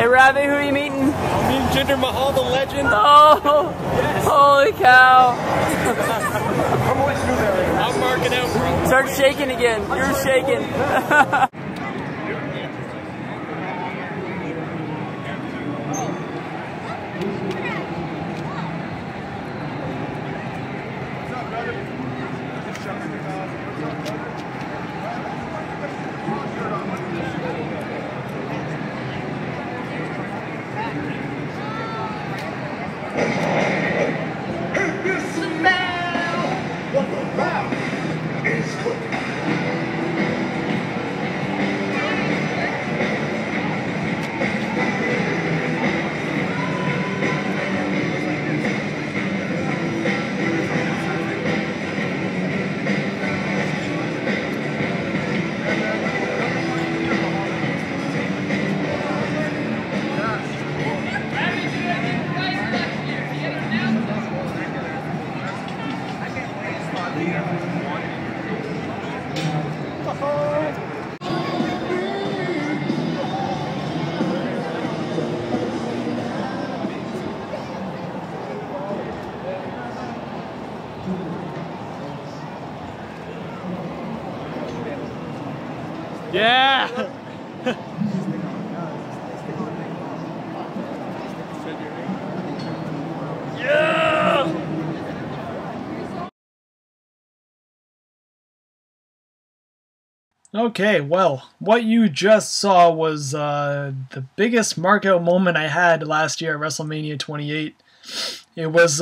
Ravi, who are you meeting? I'm meeting Jinder Mahal, the legend. Oh, yes. Holy cow. I'm marking out, bro. Start shaking again. You're shaking. Yeah. Okay, well, what you just saw was the biggest markout moment I had last year at WrestleMania 28. It was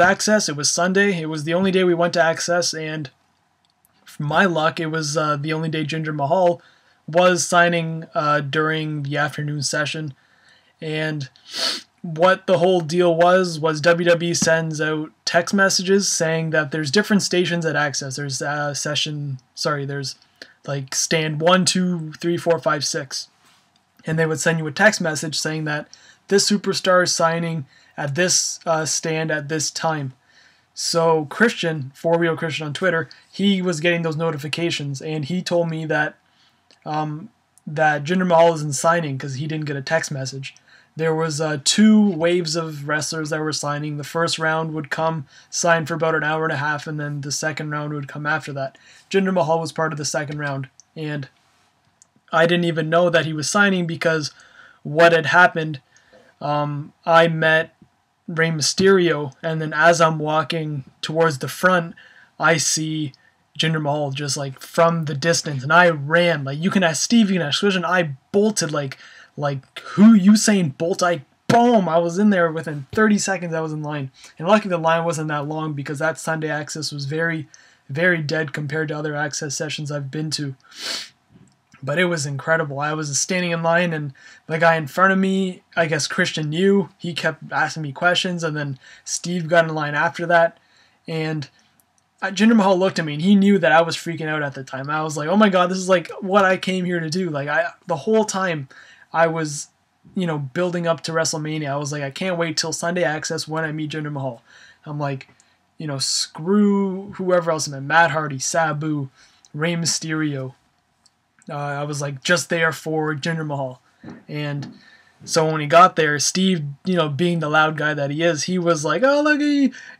Access. It was Sunday. It was the only day we went to Access, and for my luck, it was the only day Jinder Mahal was signing during the afternoon session. And what the whole deal was WWE sends out text messages saying that there's different stations at Access. There's there's like stand 1, 2, 3, 4, 5, 6. And they would send you a text message saying that this superstar is signing at this stand at this time. So Christian, For Real Christian on Twitter, he was getting those notifications, and he told me that that Jinder Mahal isn't signing because he didn't get a text message. There was 2 waves of wrestlers that were signing. The first round would come, sign for about an hour and a half, and then the second round would come after that. Jinder Mahal was part of the second round, and I didn't even know that he was signing because what had happened, I met Rey Mysterio, and then as I'm walking towards the front, I see Jinder Mahal just like from the distance, and I ran. Like, you can ask Steve, you can ask Christian, I bolted like who Usain Bolt. Boom, I was in there within 30 seconds. I was in line, and luckily the line wasn't that long because that Sunday Access was very, very dead compared to other Access sessions I've been to. But it was incredible. I was standing in line, and the guy in front of me, I guess Christian knew, he kept asking me questions, and then Steve got in line after that, and Jinder Mahal looked at me, and he knew that I was freaking out at the time. I was like, oh my god, this is like what I came here to do. Like, the whole time I was, building up to WrestleMania, I was like, I can't wait till Sunday Access when I meet Jinder Mahal. I'm like, screw whoever else I met, Matt Hardy, Sabu, Rey Mysterio. I was like just there for Jinder Mahal. And so when he got there, Steve, being the loud guy that he is, he was like, oh, look,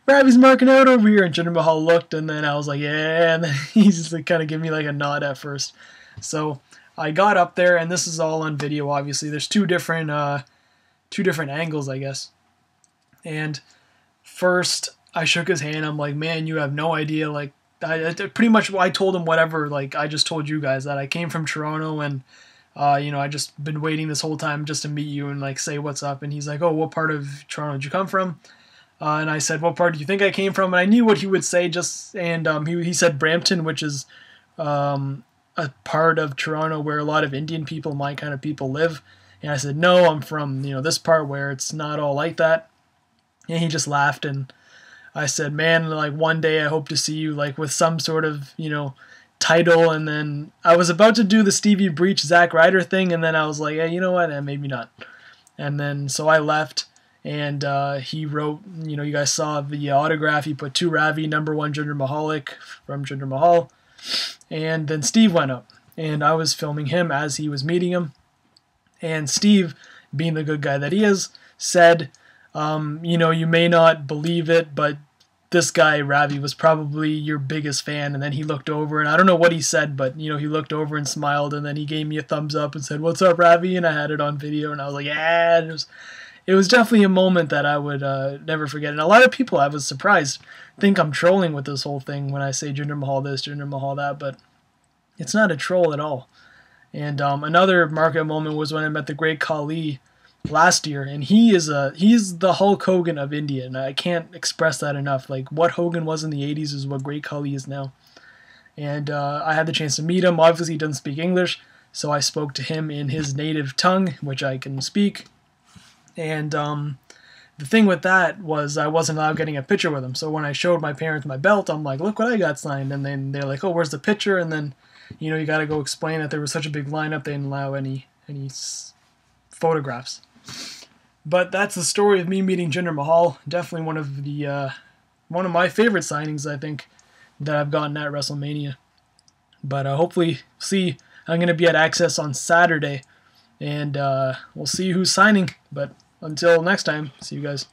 Ravi's marking out over here. And Jinder Mahal looked, and then I was like, yeah. And then he just kind of gave me like a nod at first. So I got up there, and this is all on video, obviously. There's two different angles, I guess. And first, I shook his hand. I'm like, man, you have no idea, like, I pretty much, I told him whatever, like I just told you guys, that I came from Toronto, and I just been waiting this whole time just to meet you and like say what's up. And he's like, oh, what part of Toronto did you come from? And I said, what part do you think I came from? And I knew what he would say, he said Brampton, which is a part of Toronto where a lot of Indian people, my kind of people, live. And I said, no, I'm from this part where it's not all like that. And he just laughed, and I said, man, like one day I hope to see you like with some sort of, title. And then I was about to do the Stevie Breach Zack Ryder thing, and then I was like, hey, you know what? Maybe not. And then so I left, and he wrote, you guys saw the autograph. He put to Ravi, #1 Jinder Mahalik from Jinder Mahal. And then Steve went up, and I was filming him as he was meeting him. And Steve being the good guy that he is, said, you know, you may not believe it, but this guy, Ravi, was probably your biggest fan. And then he looked over, and I don't know what he said, but, you know, he looked over and smiled, and then he gave me a thumbs up and said, "What's up, Ravi?" And I had it on video, and I was like, yeah. And it was definitely a moment that I would never forget. And a lot of people, I was surprised, think I'm trolling with this whole thing when I say Jinder Mahal this, Jinder Mahal that, but it's not a troll at all. And another market moment was when I met the great Khali last year, and he's the Hulk Hogan of India, and I can't express that enough. Like, what Hogan was in the 80s is what great Khali is now. And I had the chance to meet him. Obviously he doesn't speak English, so I spoke to him in his native tongue, which I can speak. And the thing with that was I wasn't allowed getting a picture with him. So when I showed my parents my belt, I'm like, "Look what I got signed." And then they're like, "Oh, where's the picture?" And then, you know, you got to go explain that there was such a big lineup, they didn't allow any photographs. But that's the story of me meeting Jinder Mahal. Definitely one of my favorite signings, I think, that I've gotten at WrestleMania. But hopefully, see, I'm going to be at Access on Saturday, and we'll see who's signing. But until next time, see you guys.